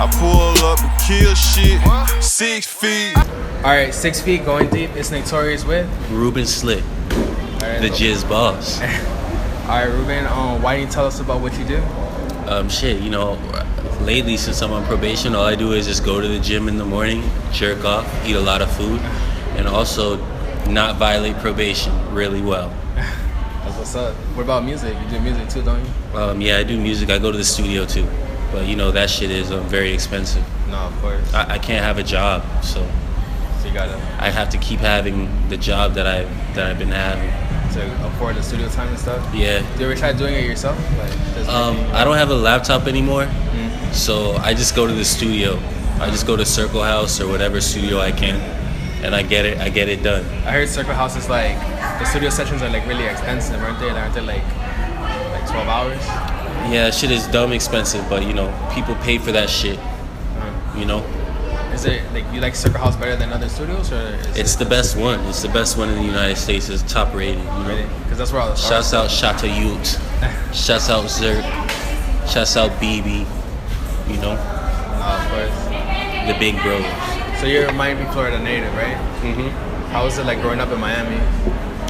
I pull up and kill shit. 6 feet. Alright, 6 feet going deep. It's Torius with Rubenslikk, the Jizz boss. Alright, Ruben, why don't you tell us about what you do? Lately since I'm on probation, all I do is just go to the gym in the morning, jerk off, eat a lot of food, and also not violate probation really well. That's what's up. What about music? You do music too, don't you? Yeah, I do music. I go to the studio too, but that shit is very expensive. No, of course. I can't have a job, so you gotta. I have to keep having the job that I've been having to afford the studio time and stuff. Yeah. Do you ever try doing it yourself? I don't have a laptop anymore, so I just go to the studio. I just go to Circle House or whatever studio I can, and I get it done. I heard Circle House is like the studio sessions are like really expensive, aren't they? Aren't they like 12 hours? Yeah, shit is dumb expensive, but people pay for that shit. Is it like you like Circle House better than other studios, or it's the best one? It's the best one in the United States. It's top rated. Really? Because that's where all the shouts out Shata Ute, shouts out Zerk, shouts out BB. Of course. The big bros. So you're a Miami, Florida native, right? Mhm. How was it like growing up in Miami?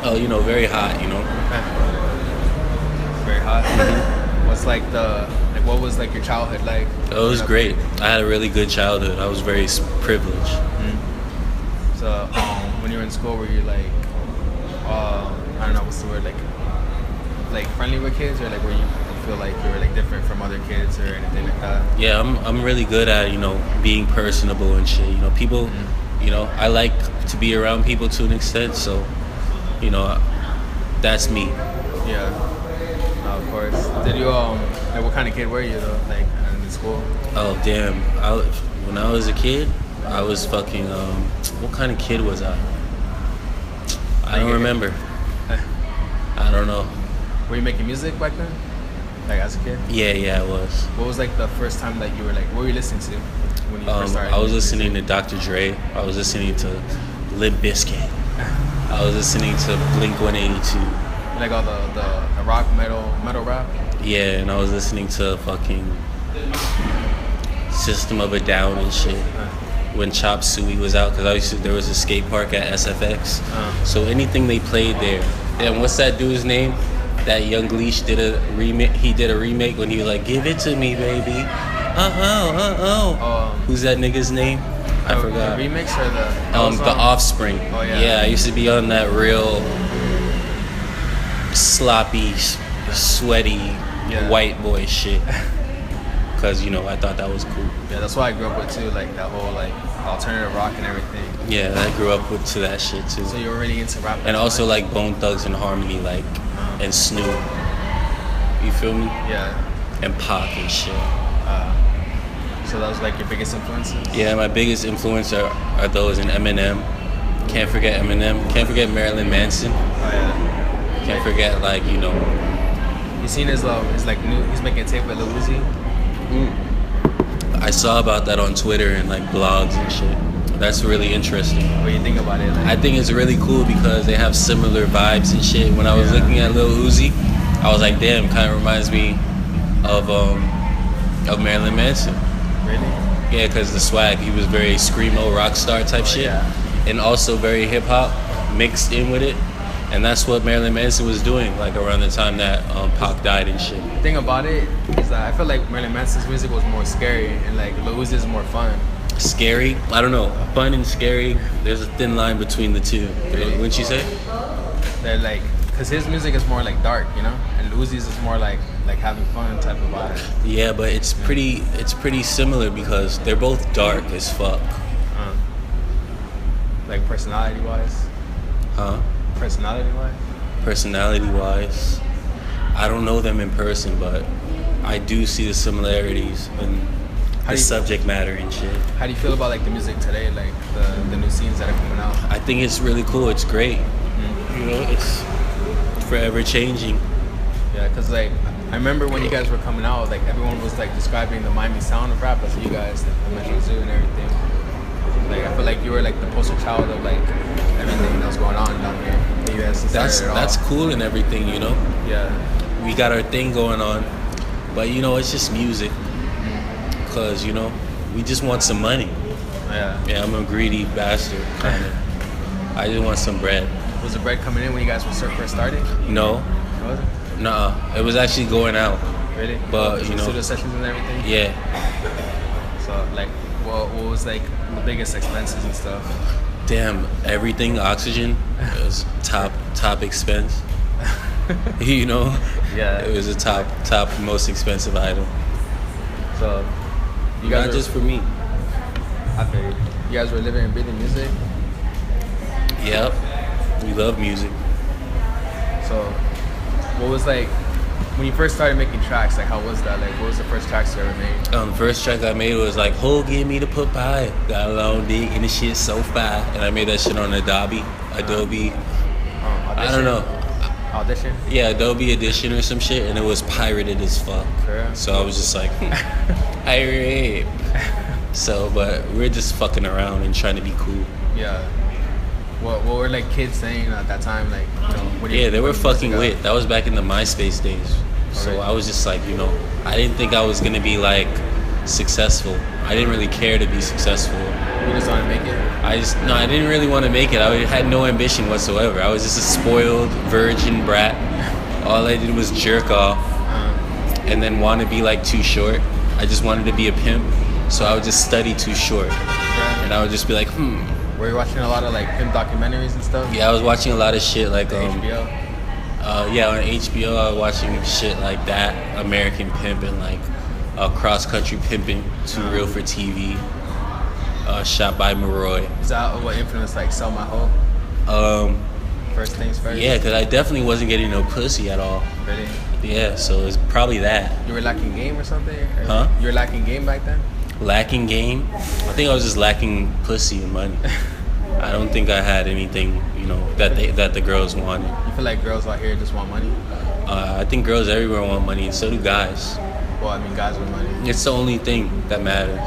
Oh, very hot. Very hot. What's what was like your childhood like? Oh, it was great. I had a really good childhood. I was very privileged. So when you were in school, were you like, I don't know what's the word, like friendly with kids, or like were you feel like you were like different from other kids or anything like that? Yeah, I'm really good at being personable and shit. People, I like to be around people to an extent. So, that's me. Yeah. Of course. Did you what kind of kid were you though? Like in school? Oh damn! When I was a kid, I was fucking. What kind of kid was I? I don't remember. I don't know. Were you making music back then? Like as a kid? Yeah, I was. What was like the first time that you were like? What were you listening to when you first started? I was listening to Dr. Dre. I was listening to Limp Bizkit. I was listening to Blink 182. Like all the rock metal rap? Yeah, and I was listening to fucking System of a Down and shit when Chop Suey was out, because there was a skate park at SFX. So anything they played there. And what's that dude's name? That Young Leash did a remake. He did a remake when he was like, "Give it to me, baby." Who's that nigga's name? I forgot. The remix or the Offspring. Oh yeah. Yeah, I used to be on that real sloppy, sweaty white boy shit, because I thought that was cool. Yeah, that's what I grew up with too, like that whole like alternative rock and everything. Yeah, I grew up to that shit too. So you were really into rap. And also like Bone Thugs and Harmony, and Snoop. You feel me? Yeah. And Pac and shit. So that was like your biggest influences? Yeah, my biggest influence are those, in Eminem. Can't forget Eminem. Can't forget Marilyn Manson. Oh yeah. Can't forget You seen his like new? He's making a tape with Lil Uzi. I saw about that on Twitter and like blogs and shit. That's really interesting. What do you think about it? I think it's really cool because they have similar vibes and shit. When I was looking at Lil Uzi, I was like, damn, kind of reminds me of Marilyn Manson. Really? Yeah, because the swag, he was very screamo rock star type shit, and also very hip hop mixed in with it. And that's what Marilyn Manson was doing, like around the time that Pac died and shit. The thing about it is that I feel like Marilyn Manson's music was more scary, and like Lil Uzi's is more fun. Scary? I don't know. Fun and scary, there's a thin line between the two. Really? Wouldn't you say? They're like, because his music is more like dark, and Uzi's is more like having fun type of vibe. Yeah, but it's pretty similar because they're both dark as fuck. Like personality wise? Huh? Personality wise, I don't know them in person, but I do see the similarities in the subject matter and shit. How do you feel about like the music today, like the new scenes that are coming out? I think it's really cool. It's great. It's forever changing. Yeah, because like I remember when you guys were coming out, like everyone was like describing the Miami sound of rap as you guys, like the Metro Zoo and everything. Like I feel like you were like the poster child of like everything that was going on down here. You guys that's cool and everything, Yeah. We got our thing going on, but it's just music. Cause we just want some money. Yeah, I'm a greedy bastard, kind of. I just want some bread. Was the bread coming in when you guys were first starting? No. It wasn't? Nah, it was actually going out. Really? But, you know. Studio sessions and everything? Yeah. So, like, what was, like, the biggest expenses and stuff? Damn, everything, oxygen, it was top expense. You know? Yeah. It was a top most expensive item. So, you guys Not just for me. I figured. You guys were living and breathing music? Yep. We love music. So, what was, like, when you first started making tracks, like, how was that? Like, what was the first tracks you ever made? The first track I made was like, "Ho, give me the put pie." Got a long dick and the shit so fire. And I made that shit on Adobe. I don't know. Audition? Yeah, Adobe Audition or some shit, and it was pirated as fuck. Sure. So I was just like, pirate. So, but we're just fucking around and trying to be cool. Yeah. What were like kids saying at that time? Like, you know, what do you, Yeah, they were what fucking music with. That was back in the MySpace days. So Alright. I was just like, you know, I didn't think I was gonna be like successful. I didn't really care to be successful. You just want to make it? I didn't really want to make it. I had no ambition whatsoever. I was just a spoiled virgin brat. All I did was jerk off and then want to be like Too Short. I just wanted to be a pimp. So I would just study Too Short. And I would just be like, Were you watching a lot of like pimp documentaries and stuff? Yeah, I was watching a lot of shit like HBO? Yeah, on HBO I was watching shit like that, American Pimp and like Cross Country Pimping, Too Real for TV, shot by Maroy. Is that what influenced like Sell My Hoe? First things first? Yeah, because I definitely wasn't getting no pussy at all. Really? Yeah, so it's probably that. You were lacking game or something? Or Huh? You were lacking game back then? Lacking game? I think I was just lacking pussy and money. I don't think I had anything, you know, that the girls wanted. You feel like girls out here just want money? I think girls everywhere want money, and so do guys. Well, I mean, guys with money. It's the only thing that matters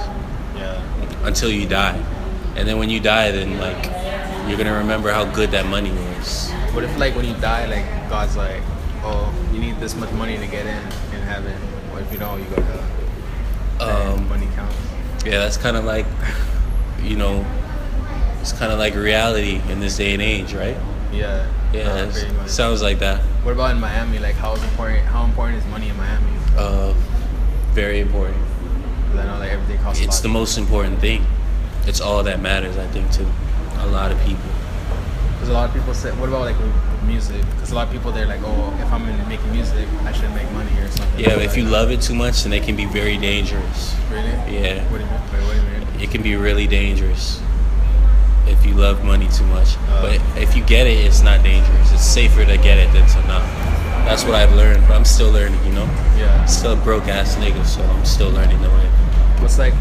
Yeah. until you die. And then when you die, then, like, you're going to remember how good that money was. What if, like, when you die, like, God's like, oh, you need this much money to get in heaven. Or if you don't, you go to hell. Money counts. Yeah, that's kind of like, you know, it's kind of like reality in this day and age, right? Yeah. Yeah, Pretty much. sounds like that. What about in Miami? Like, how important is money in Miami? Very important. Because I know like everything costs a lot. It's the most important thing. It's all that matters, I think, to a lot of people. Because a lot of people say, what about like with music? Because a lot of people, they're like, oh, if I'm making music, I should make money or something. Yeah, but if you love it too much, then it can be very dangerous. Really? Yeah. What do you mean? Wait, what do you mean? It can be really dangerous if you love money too much. But if you get it, it's not dangerous. It's safer to get it than to not. That's what I've learned, but I'm still learning, you know? Yeah. I'm still a broke ass nigga, so I'm still learning the way. What's like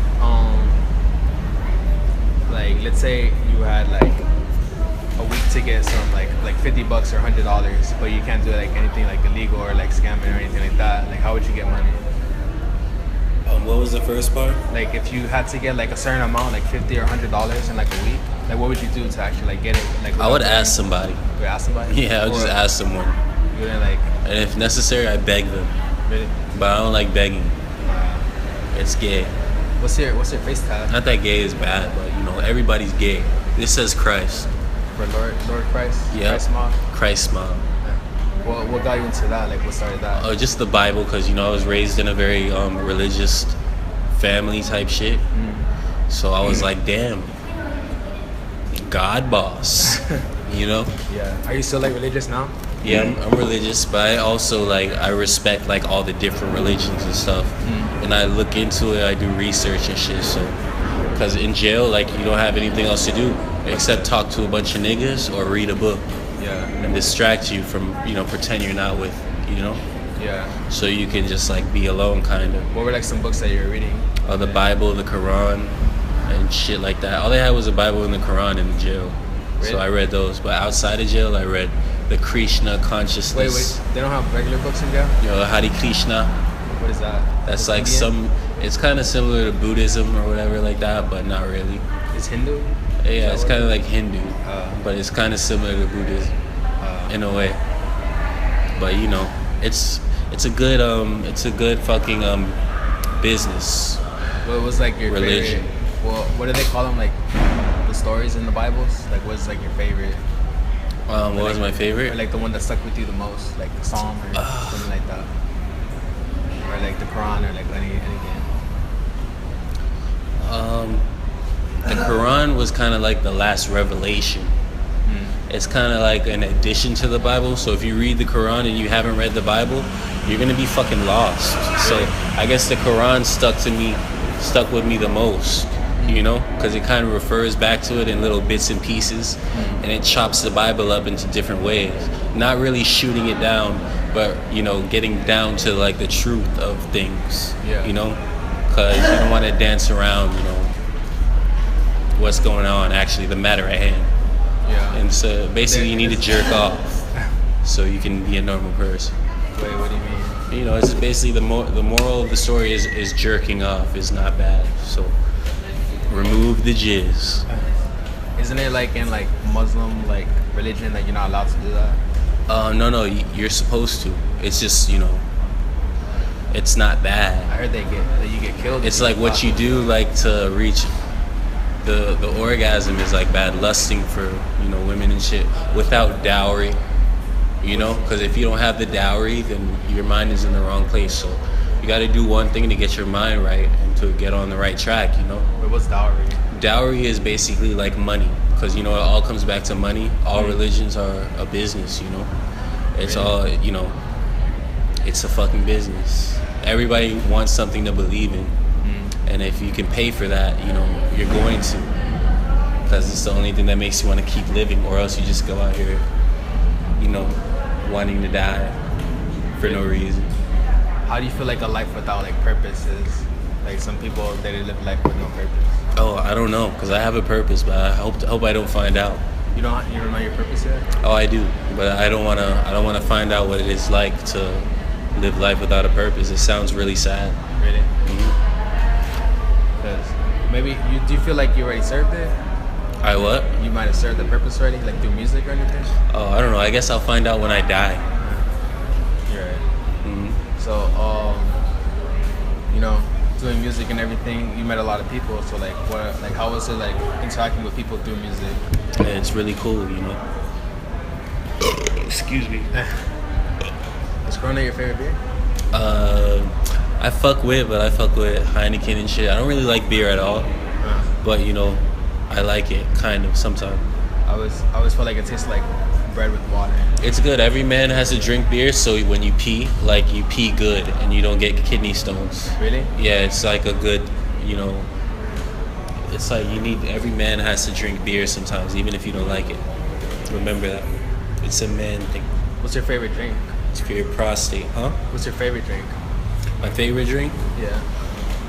let's say you had like a week to get some like $50 or $100, but you can't do like anything like illegal or like scamming or anything like that. Like, how would you get money? What was the first part? Like, if you had to get like a certain amount, like $50 or $100 in like a week, like what would you do to actually like get it? Like, I would ask somebody. You would ask somebody? Yeah, I would just ask someone. You wouldn't like. And if necessary, I beg them. Really? But I don't like begging. It's gay. What's your face tag? Not that gay is bad, but you know, everybody's gay. This says Christ. For Lord Christ? Yeah. Christ smile? Christ smile. Yeah. What got you into that? Like, what started that? Just the Bible, because you know I was raised in a very religious family type shit. So I was like, damn, God boss, you know? Yeah. Are you still like religious now? Yeah, I'm religious, but I also like I respect like all the different religions and stuff, and I look into it. I do research and shit. So, because in jail, like you don't have anything else to do except talk to a bunch of niggas or read a book. Yeah. And distract you from pretend you're not with, Yeah. So you can just like be alone, kind of. What were like some books that you were reading? The Bible, the Quran, and shit like that. All they had was a Bible and the Quran in the jail. Really? So I read those. But outside of jail, I read the Krishna consciousness. Wait. They don't have regular books in jail? Hare Krishna. What is that? That's It's like Indian? it's kind of similar to Buddhism or whatever like that, but not really. It's Hindu? Yeah, it's kind of like Hindu, but but it's kind of similar to Buddhism in a way. But it's a good fucking business. What was like your religion. favorite? Well, what do they call them? Like the stories in the Bibles? Like what's like your favorite? What was my favorite? Or like the one that stuck with you the most, like the Psalm or something like that, or like the Quran or like anything. The Quran was kind of like the last revelation. It's kind of like an addition to the Bible. So if you read the Quran and you haven't read the Bible, you're gonna be fucking lost. So I guess the Quran stuck with me the most, you know, because it kind of refers back to it in little bits and pieces, and it chops the Bible up into different ways. Not really shooting it down, but you know, getting down to like the truth of things. Yeah. You know, because you don't want to dance around, you know, what's going on, actually the matter at hand. Yeah. And so basically you need to jerk off so you can be a normal person. Wait, what do you mean? You know, it's basically the moral of the story is jerking off is not bad. So remove the jizz. Isn't it like in like Muslim like religion that you're not allowed to do that? No, you're supposed to. It's just, you know, it's not bad. I heard that you get killed. It's like what you do like to reach the orgasm is like bad lusting for, you know, women and shit without dowry, you know, because if you don't have the dowry, then your mind is in the wrong place. So you got to do one thing to get your mind right and to get on the right track, you know. But what's dowry? Dowry is basically like money, because you know it all comes back to money. All religions are a business, you know. It's all, you know, it's a fucking business. Everybody wants something to believe in. And if you can pay for that, you know, you're going to. Because it's the only thing that makes you want to keep living, or else you just go out here, you know, wanting to die for no reason. How do you feel like a life without like purpose is? Like some people, they live life with no purpose. Oh, I don't know, because I have a purpose, but I hope I don't find out. You don't know your purpose yet? Oh, I do, but I don't wanna find out what it is like to live life without a purpose. It sounds really sad. Really? Because maybe do you feel like you already served it? I what? You might have served the purpose already, like through music or anything? Oh, I don't know. I guess I'll find out when I die. You're right. So, you know, doing music and everything, you met a lot of people. So, like, how was it like interacting with people through music? It's really cool, you know. Excuse me. Is Corona your favorite beer? I fuck with Heineken and shit. I don't really like beer at all, but you know, I like it kind of sometimes. I always felt like it tastes like bread with water. It's good. Every man has to drink beer, so when you pee, like you pee good and you don't get kidney stones. Really? Yeah, it's like a good, you know, it's like every man has to drink beer sometimes, even if you don't like it. Remember that. It's a man thing. What's your favorite drink? It's for your prostate, huh? What's your favorite drink? My favorite drink? Yeah.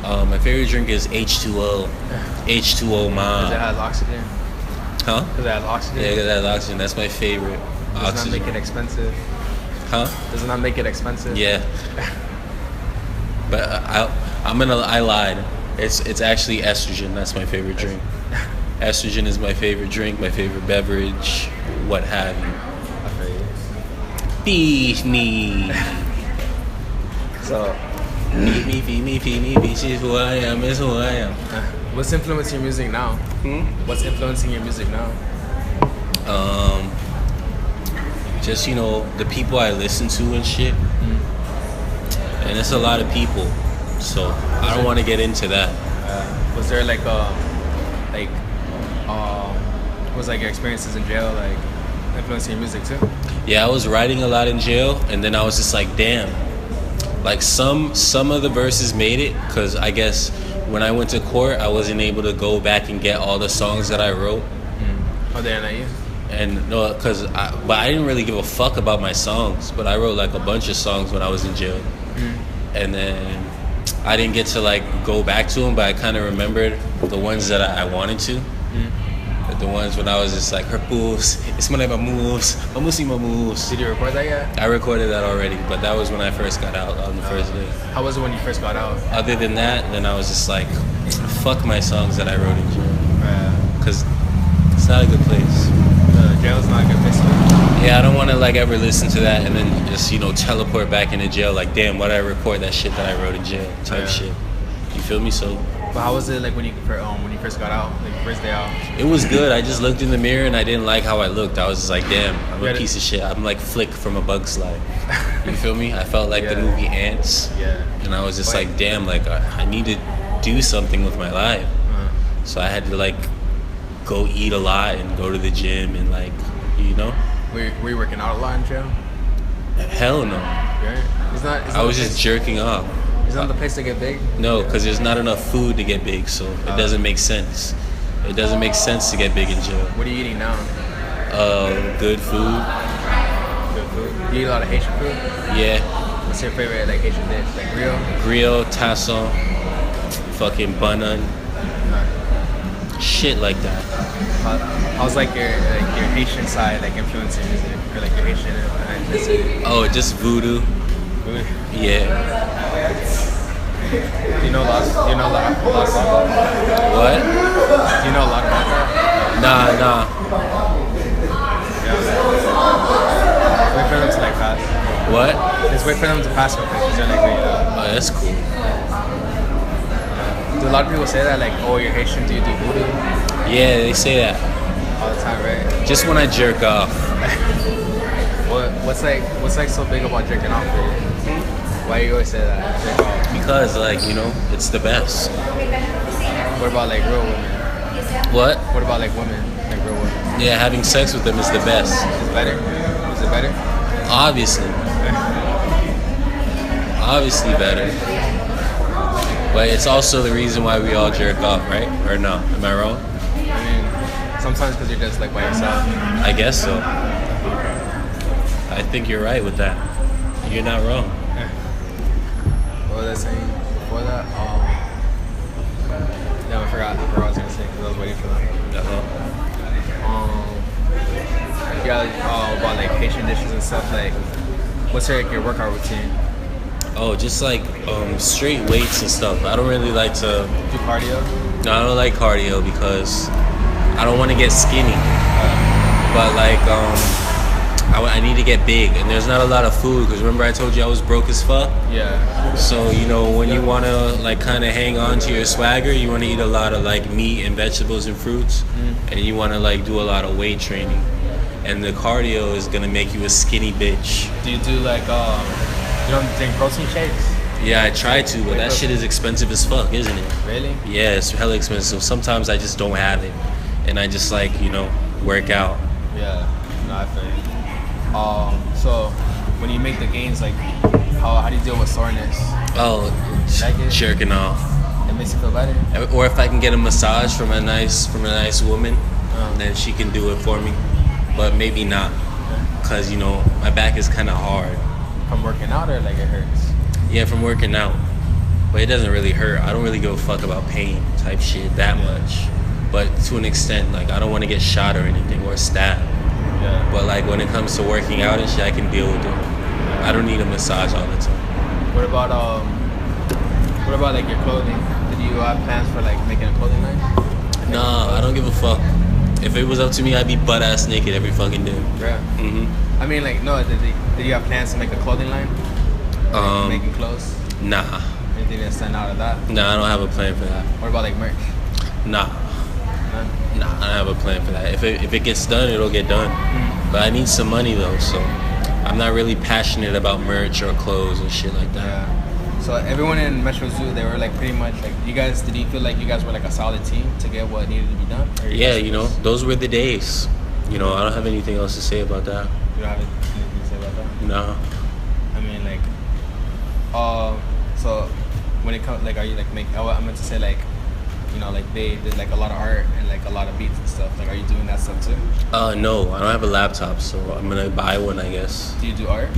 My favorite drink is H2O. H2O, man. Because it has oxygen? Huh? Because it has oxygen? Yeah, because it has oxygen. That's my favorite. Does not make it expensive? Huh? Does it not make it expensive? Yeah. But I lied. It's actually estrogen. That's my favorite drink. Estrogen is my favorite drink, my favorite beverage, what have you. I feel you. Feed me. So, feed me. Bitch is who I am, is who I am. What's influencing your music now? What's influencing your music now? Just, you know, the people I listen to and shit. And it's a lot of people. So, I don't want to get into that. Was there was like your experiences in jail like influencing your music too? Yeah, I was writing a lot in jail, and then I was just like, damn. Like some of the verses made it, because I guess when I went to court, I wasn't able to go back and get all the songs that I wrote. Oh, they're not you? And no, but I didn't really give a fuck about my songs, but I wrote like a bunch of songs when I was in jail. And then I didn't get to like go back to them, but I kind of remembered the ones that I wanted to. The ones when I was just like, her moves, it's my moves, my moves. Did you record that yet? I recorded that already, but that was when I first got out on the first day. How was it when you first got out? Other than that, then I was just like, fuck my songs that I wrote in jail. Because it's not a good place. Jail's not a good place. Yeah, I don't want to like ever listen to that and then just, you know, teleport back into jail like, damn, why did I record that shit that I wrote in jail type shit. You feel me? So But how was it like when you first got out, like first day out? it was good. I just looked in the mirror and I didn't like how I looked. I was just like, damn, I'm a piece of shit. I'm like Flick from A Bug's Life. You feel me? I felt like the movie Ants. Yeah. And I was just like, damn, like I need to do something with my life. So I had to like go eat a lot and go to the gym and like, you know. Were you working out a lot in jail? Hell no. Right. I was just jerking off. Is that the place to get big? No, because there's not enough food to get big, so it doesn't make sense. It doesn't make sense to get big in jail. What are you eating now? Good food. Good food. You eat a lot of Haitian food? Yeah. What's your favorite like Haitian dish? Like griot? Griot, tasson, fucking banan, shit like that. How's like your Haitian side like influencing music or like your Haitian ethnicity? Oh, just voodoo. Food? Yeah. Do you know a lot about that? What? Do you know a lot about that? Nah. Wait for them to like pass. What? Just wait for them to pass real quick because they're like really loud. Oh, that's cool. Do a lot of people say that like, oh, you're Haitian, do you do voodoo? Yeah, they say that. All the time, right? Just when I jerk off. What's like so big about jerking off for you? Why you always say that? Jerk off? Because like, you know, it's the best. What about like real women? What? What about like women? Like real women? Yeah, having sex with them is the best. Is it better? Is it better? Obviously. Obviously better. But it's also the reason why we all jerk off, right? Or no? Am I wrong? I mean, sometimes because you're just like by yourself. I guess so. I think you're right with that. You're not wrong. What was I saying before that? No, I forgot what I was gonna say because I was waiting for that. About like Haitian dishes and stuff. Like, what's your workout routine? Oh, just like straight weights and stuff. I don't really like to do cardio. No, I don't like cardio because I don't want to get skinny. But like I need to get big, and there's not a lot of food because remember I told you I was broke as fuck. Yeah. So you know when you want to like kind of hang on to your swagger, you want to eat a lot of like meat and vegetables and fruits, and you want to like do a lot of weight training, and the cardio is gonna make you a skinny bitch. Do you do like you don't drink protein shakes? Yeah, I try to, but that shit is expensive as fuck, isn't it? Really? Yeah, it's hella expensive. Sometimes I just don't have it, and I just like work out. Yeah. No, I feel you. So when you make the gains, like how do you deal with soreness? Oh, jerking off. It makes you feel better. Or if I can get a massage from a nice woman, then she can do it for me. But maybe not, cause my back is kind of hard. From working out or like it hurts? Yeah, from working out. But it doesn't really hurt. I don't really give a fuck about pain type shit that much. But to an extent, like I don't want to get shot or anything or stabbed. Yeah. But like when it comes to working out and shit, I can deal with it. I don't need a massage all the time. What about like your clothing? Did you have plans for like making a clothing line? Nah, I don't give a fuck. If it was up to me, I'd be butt ass naked every fucking day. Yeah. I mean, like, no. Did you have plans to make a clothing line? Like making clothes? Nah. Anything that stand out of that? Nah, I don't have a plan for that. What about like merch? Nah. Nah, I don't have a plan for that. If it gets done, it'll get done. But I need some money though, so I'm not really passionate about merch or clothes and shit like that. Yeah. So everyone in Metro Zoo, they were like pretty much like you guys. Did you feel like you guys were like a solid team to get what needed to be done? Yeah, those were the days. I don't have anything else to say about that. You don't have anything to say about that? No. I mean, like, so when it comes, like, are you like I meant to say like, like they did like a lot of art and like a lot of beats and stuff. Like, are you doing that stuff too? No, I don't have a laptop, so I'm gonna buy one, I guess. Do you do art?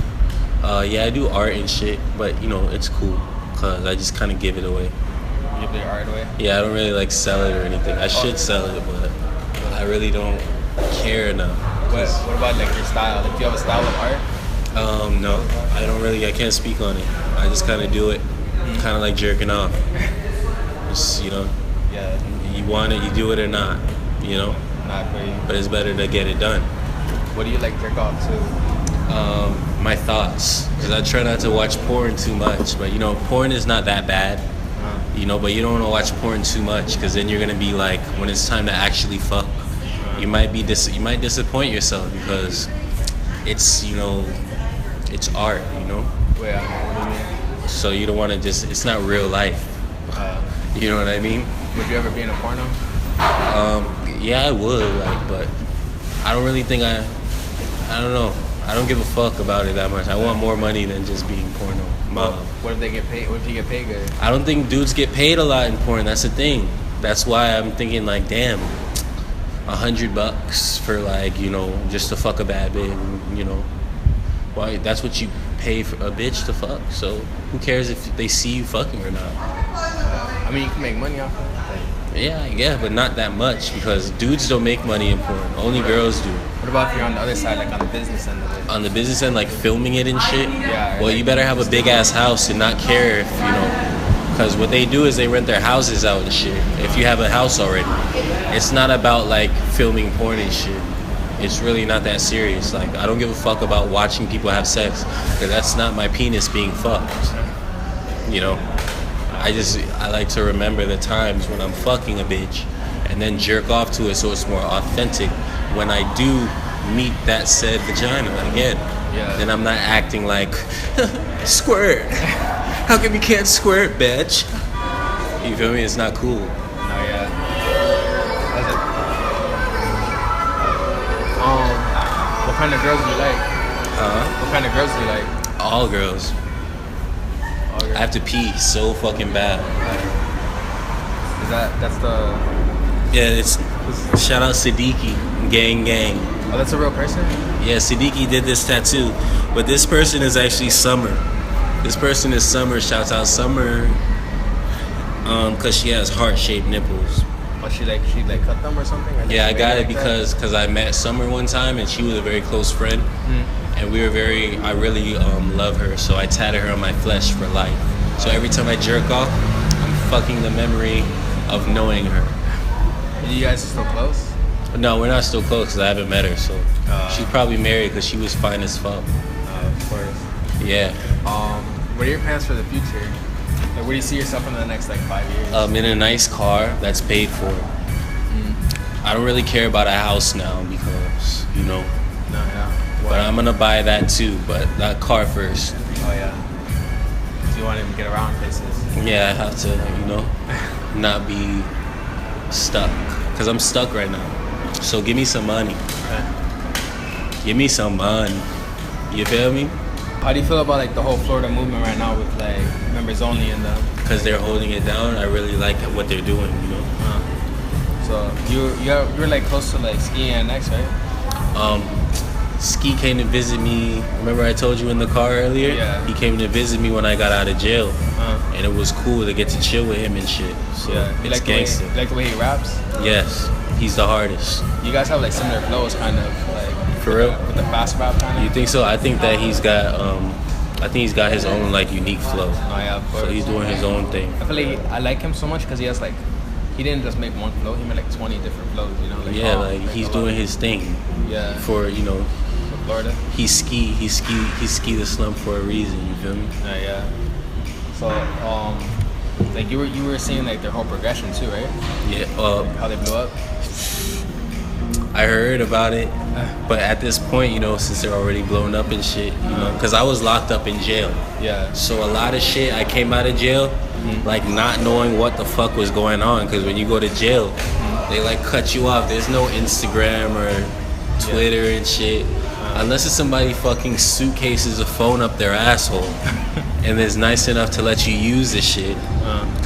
Yeah, I do art and shit, but it's cool cause I just kind of give it away. You give your art away? Yeah, I don't really like sell it or anything. I should sell it, but I really don't care enough. What about like your style? Like, do you have a style of art? No, I can't speak on it. I just kind of do it, kind of like jerking off. Just, Yeah. You want it, you do it or not, Not for you. But it's better to get it done. What do you like jerk off to? My thoughts, because I try not to watch porn too much, but porn is not that bad. You know, but you don't want to watch porn too much because then you're gonna be like, when it's time to actually fuck, you might disappoint yourself because it's, you know, it's art, you know. What do you mean? So you don't want to it's not real life. You know what I mean? Would you ever be in a porno? Yeah, I would, like, but I don't really think I don't know. I don't give a fuck about it that much. I want more money than just being porno. What if they get paid? What if you get paid good? I don't think dudes get paid a lot in porn. That's the thing. That's why I'm thinking like, damn, $100 for like, you know, just to fuck a bad bitch, you know. Why? That's what you pay for a bitch to fuck. So who cares if they see you fucking or not? I mean, you can make money off of it. Yeah, but not that much because dudes don't make money in porn. Only girls do. What about if you're on the other side, like on the business end of it? On the business end, like filming it and shit? Yeah. Well, you better have a big ass house and not care if, you know, because what they do is they rent their houses out and shit. If you have a house already, it's not about like filming porn and shit. It's really not that serious. Like, I don't give a fuck about watching people have sex because that's not my penis being fucked. You know? I like to remember the times when I'm fucking a bitch and then jerk off to it so it's more authentic when I do meet that said vagina again. Yeah. Then I'm not acting like, squirt. How come you can't squirt, bitch? You feel me? It's not cool. No, yeah. That's it. What kind of girls do you like? What kind of girls do you like? All girls. I have to pee so fucking bad. That's the... Yeah, it's shout out Siddiqui, gang. Oh, that's a real person? Yeah, Siddiqui did this tattoo, but this person is actually Summer. This person is Summer. Shouts out Summer, cause she has heart-shaped nipples. Oh, she cut them or something? Or Yeah, I got it like because I met Summer one time and she was a very close friend. And I really love her, so I tatted her on my flesh for life. So every time I jerk off, I'm fucking the memory of knowing her. You guys are still close? No, we're not still close because I haven't met her, so she's probably married because she was fine as fuck. Of course. Yeah. What are your plans for the future? Like, where do you see yourself in the next 5 years? In a nice car that's paid for. I don't really care about a house now because, you know. No, yeah. But I'm gonna buy that too, but that car first. Oh yeah. Do you want to get around places? Yeah, I have to, you know, not be stuck. Cause I'm stuck right now. So give me some money. Okay. Give me some money. You feel me? How do you feel about the whole Florida movement right now with members only and them? Cause they're holding it down. I really like what they're doing, you know. So you're close to Ski and X, right? Ski came to visit me. Remember I told you in the car earlier? Yeah. He came to visit me when I got out of jail. And it was cool to get to chill with him and shit. So yeah. it's gangster. You like the way he raps? Yes. He's the hardest. You guys have similar flows kind of For real? With the fast rap kind of? You think so? I think that he's got his own unique flow. Oh yeah, of course. So he's doing his own thing. I feel I like him so much because he has he didn't just make one flow, he made 20 different flows, you know? He's doing his thing. Yeah. For, you know, Florida. He ski the slump for a reason, you feel me? Yeah. So, you were seeing their whole progression too, right? Yeah. How they blew up. I heard about it, but at this point, you know, since they're already blown up and shit, you know, because I was locked up in jail. Yeah. So a lot of shit, I came out of jail, not knowing what the fuck was going on, because when you go to jail, they cut you off. There's no Instagram or Twitter and shit. Unless it's somebody fucking suitcases a phone up their asshole and is nice enough to let you use the shit.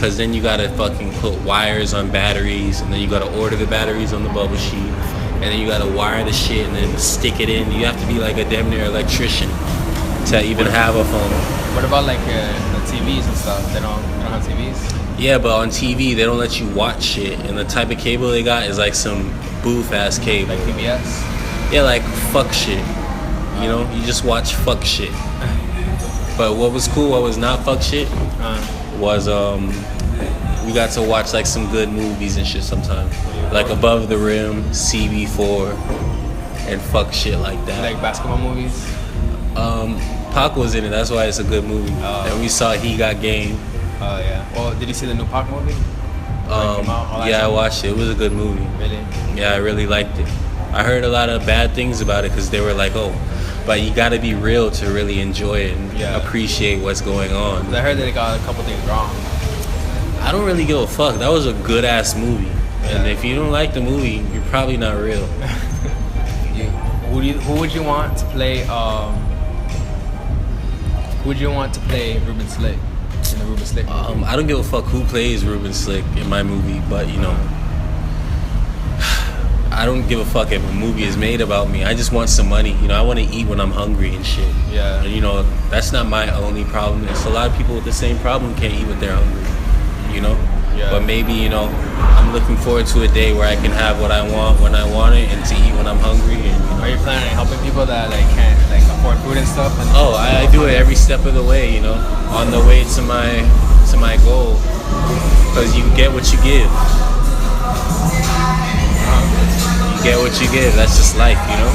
Cause then you gotta fucking put wires on batteries and then you gotta order the batteries on the bubble sheet and then you gotta wire the shit and then stick it in. You have to be a damn near electrician to even have a phone. What about the TVs and stuff? They don't have TVs? Yeah, but on TV they don't let you watch shit and the type of cable they got is some booth ass cable. Like PBS? Yeah, fuck shit. You know, you just watch fuck shit. But what was cool, what was not fuck shit, was we got to watch some good movies and shit sometimes. Above the Rim, CB4, and fuck shit like that. Like basketball movies? Pac was in it, that's why it's a good movie. And we saw He Got Game. Oh yeah. Well, did you see the new Pac movie? Yeah, I watched it. It was a good movie. Really? Yeah, I really liked it. I heard a lot of bad things about it because they were like, oh, but you got to be real to really enjoy it and appreciate what's going on. 'Cause I heard that they got a couple things wrong. I don't really give a fuck. That was a good ass movie. Yeah. And if you don't like the movie, you're probably not real. Who would you want to play? Who would you want to play Rubenslikk in the Rubenslikk movie? I don't give a fuck who plays Rubenslikk in my movie, but you know, I don't give a fuck if a movie is made about me. I just want some money. You know, I want to eat when I'm hungry and shit. Yeah. And you know, that's not my only problem. There's a lot of people with the same problem can't eat when they're hungry. You know? Yeah. But maybe, you know, I'm looking forward to a day where I can have what I want when I want it and to eat when I'm hungry. And, you know. Are you planning on helping people that like can't like afford food and stuff? And I do it every step of the way, you know, on the way to my goal. Because you get what you give. You get what you give. That's just life, you know?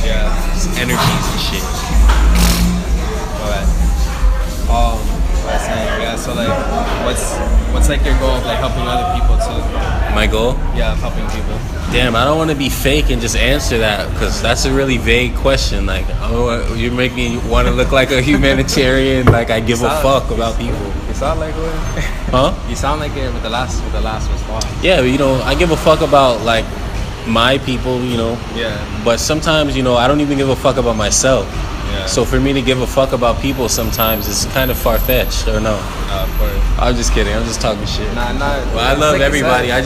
Yeah. It's energies and shit. Alright. Yeah, so like what's like your goal of like helping other people too? My goal? Yeah, helping people. Damn, I don't want to be fake and just answer that because that's a really vague question. Like, oh, you make me want to look like a humanitarian. Like, I give a fuck about people. You sound like it. Huh? You sound like it with the last response. Yeah, you know, I give a fuck about like my people, you know. Yeah. But sometimes, you know, I don't even give a fuck about myself. Yeah. So for me to give a fuck about people sometimes is kind of far-fetched, or no? Of course. I'm just kidding. I'm just talking shit. Nah. Well, I love like everybody. I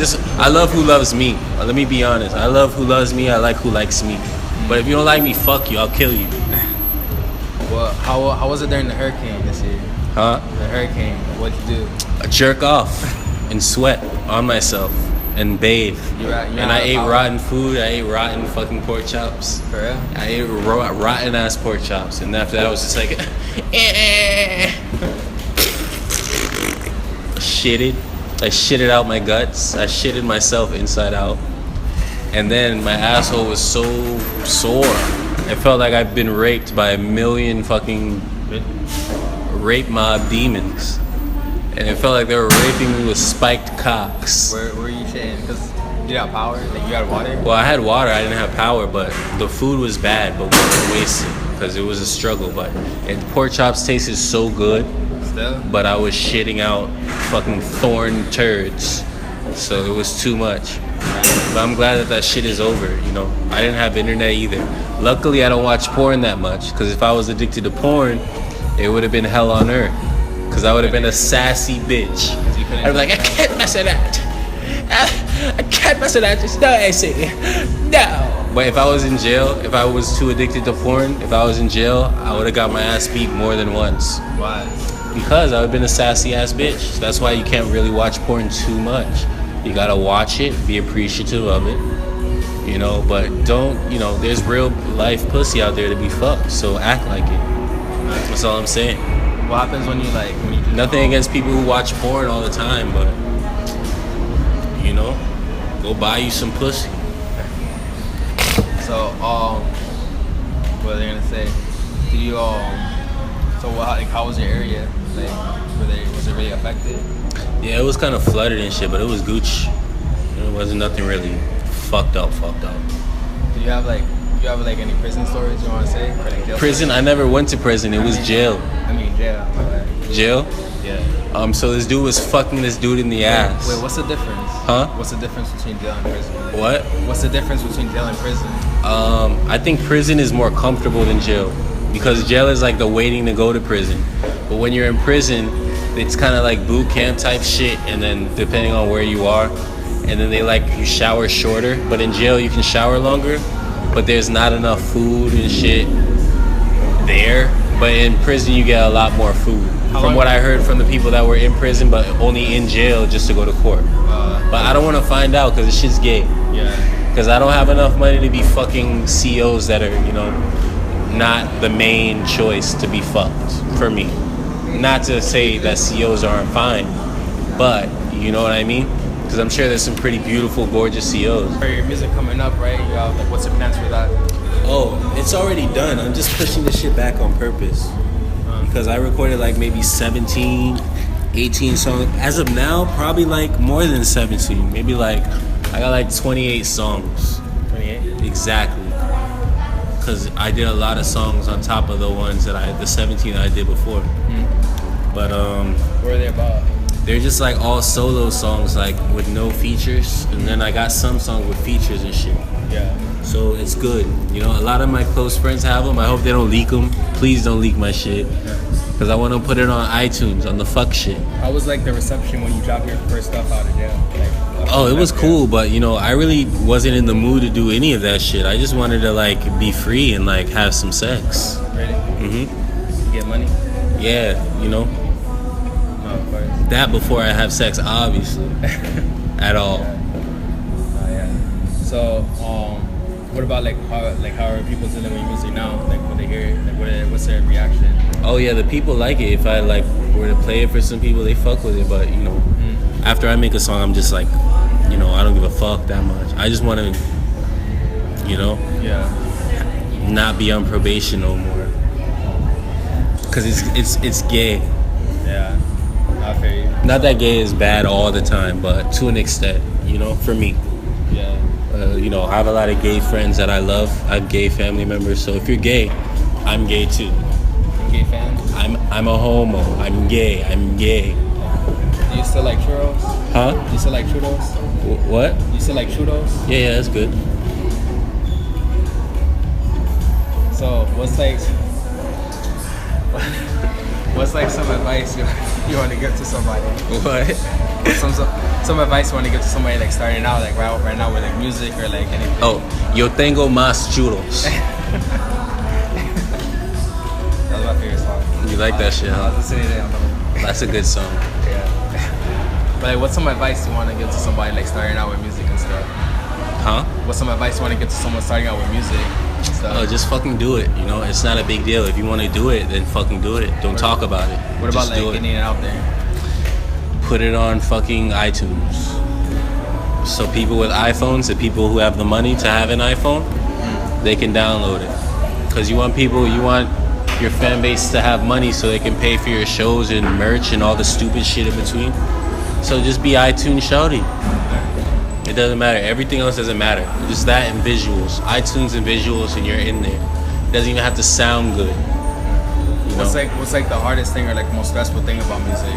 love who loves me. Let me be honest. I love who loves me. I like who likes me. But if you don't like me, fuck you. I'll kill you. Well, how was it during the hurricane this year? Huh? The hurricane. What'd you do? I jerk off and sweat on myself and bathe. And I ate rotten food. I ate rotten fucking pork chops. For real? I ate rotten ass pork chops. And after that, I was just like, shitted. I shitted out my guts. I shitted myself inside out. And then my asshole was so sore. I felt like I've been raped by a million fucking rape mob demons. And it felt like they were raping me with spiked cocks. Where were you shitting? Because you had power? Like you had water? Well, I had water. I didn't have power, but the food was bad, but we were wasted because it was a struggle. But and pork chops tasted so good. Still? But I was shitting out fucking thorn turds, so it was too much. But I'm glad that shit is over, you know. I didn't have internet either. Luckily, I don't watch porn that much, because if I was addicted to porn, it would have been hell on earth. Because I would have been a sassy bitch. I'd be like, I can't mess with that. I can't mess with that. Just no, I say no. But if I was in jail, if I was too addicted to porn, if I was in jail, I would have got my ass beat more than once. Why? Because I would have been a sassy ass bitch. So that's why you can't really watch porn too much. You gotta watch it, be appreciative of it, you know, but don't, you know, there's real life pussy out there to be fucked, so act like it. That's all I'm saying. What happens when you Nothing against people who watch porn all the time, but, you know, go buy you some pussy. So, what are they gonna say? Did you, so how was your area? Like, was it really affected? Yeah, it was kind of flooded and shit, but it was Gucci. It wasn't nothing really fucked up. Do you have any prison stories you want to say? Or like jail Prison? stories? I never went to prison. It was jail. Jail. Jail? Yeah. So this dude was fucking this dude in the ass. Wait, what's the difference? Huh? What's the difference between jail and prison? What? What's the difference between jail and prison? I think prison is more comfortable than jail. Because jail is like the waiting to go to prison. But when you're in prison, it's kind of like boot camp type shit, and then depending on where you are, and then they like you shower shorter. But in jail you can shower longer, but there's not enough food and shit there. But in prison you get a lot more food. From what I heard from the people that were in prison, but only in jail just to go to court. But I don't want to find out because the shit's gay. Yeah. Because I don't have enough money to be fucking COs that are, you know, not the main choice to be fucked for me. Not to say that COs aren't fine, but you know what I mean? Because I'm sure there's some pretty beautiful, gorgeous COs. For your music coming up, right? You have, like, what's your plans for that? Oh, it's already done. I'm just pushing this shit back on purpose. Because I recorded like maybe 17 18 songs. As of now, probably like more than 17. Maybe like, I got like 28 songs. 28? Exactly. Because I did a lot of songs on top of the 17 I did before. But what are they about? they're just like all solo songs, like with no features. And then I got some songs with features and shit. Yeah. So it's good. You know, a lot of my close friends have them. I hope they don't leak them. Please don't leak my shit. Because I want to put it on iTunes, on the fuck shit. How was like the reception when you dropped your first stuff out of jail? Oh, it was cool, but you know, I really wasn't in the mood to do any of that shit. I just wanted to like be free and like have some sex. Really? Mm-hmm. Get money? Yeah, you know. No, of course. That before I have sex, obviously. At all. Yeah. So, what about like how are people dealing with music now? Like when they hear it, like what's their reaction? Oh yeah, the people like it. If I like were to play it for some people, they fuck with it. But you know, after I make a song, I'm just like, you know, I don't give a fuck that much. I just want to, you know, not be on probation no more. Cause it's gay. Yeah, I feel you. Not that gay is bad all the time, but to an extent, you know, for me. Yeah. You know, I have a lot of gay friends that I love. I have gay family members. So if you're gay, I'm gay too. Gay fan? I'm a homo. I'm gay. Do you still like churros? Huh? Do you still like churros? What? You still like churros? Yeah, that's good. So what's like some advice you want to give to somebody? What? Some advice you want to give to somebody like starting out, like right now with like music or like anything? Oh, yo tengo más churros. That was my favorite song. You like that shit, huh? That's a good song. Yeah. But like, what's some advice you want to give to somebody like starting out with music and stuff? Huh? What's some advice you want to give to someone starting out with music and stuff? Oh, just fucking do it. You know, it's not a big deal. If you want to do it, then fucking do it. Don't talk about it. What about like getting it out there? Put it on fucking iTunes. So people with iPhones, the people who have the money to have an iPhone, they can download it. Because you want your fan base to have money so they can pay for your shows and merch and all the stupid shit in between. So just be iTunes shouty. It doesn't matter. Everything else doesn't matter. Just that and visuals. iTunes and visuals, and you're in there. It doesn't even have to sound good. You know? What's like the hardest thing or like the most stressful thing about music?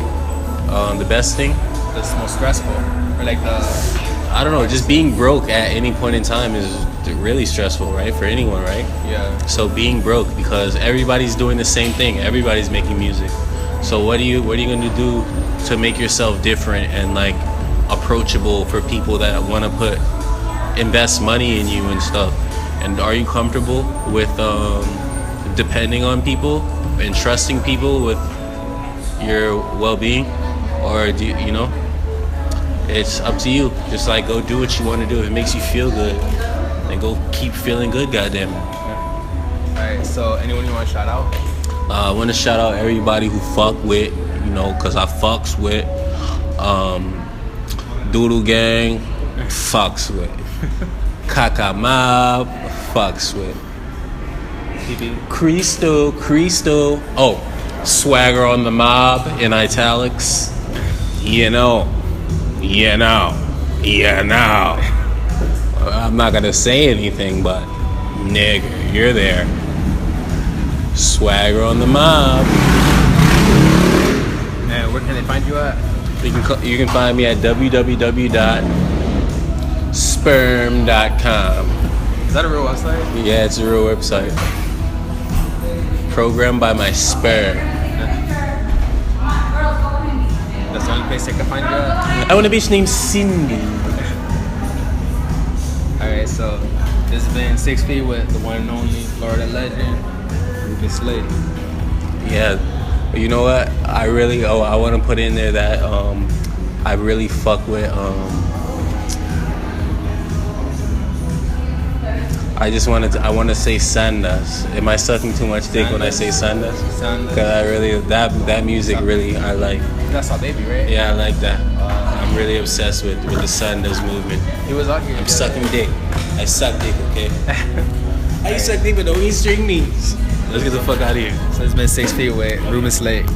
The best thing? That's most stressful, or like I don't know. Just being broke at any point in time is really stressful, right? For anyone, right? Yeah. So being broke, because everybody's doing the same thing. Everybody's making music. So what are you gonna do to make yourself different and like approachable for people that want to invest money in you and stuff? And are you comfortable with depending on people and trusting people with your well-being? Or do you know, it's up to you. Just like go do what you want to do. If it makes you feel good, then go keep feeling good, goddamn. Alright, so anyone you want to shout out? I want to shout out everybody who fuck with, you know, cause I fucks with Doodle Gang, fucks with Kaka Mob, fucks with Cristo. Oh, Swagger on the Mob in italics. You know. I'm not gonna say anything, but nigga, you're there. Swagger on the Mob. And where can they find you at? You can find me at www.sperm.com. Is that a real website? Yeah, it's a real website. Programmed by my sperm. That's the only place they can find you at? I want a bitch named Cindy. Alright, so this has been 6 Feet with the one and only Florida legend, Rubenslikk. Yeah, you know what? I want to put in there that I really fuck with. I want to say Sandas. Am I sucking too much dick when I say Sandas? Sandas. Because I really that music really I like. That's our baby, right? Yeah, I like that. I'm really obsessed with the Sandas movement. He was out here. I'm sucking dick. I suck dick, okay? I suck dick, but don't eat string knees. Let's get the fuck out of here. So it's been 6 Feet with Rubenslikk.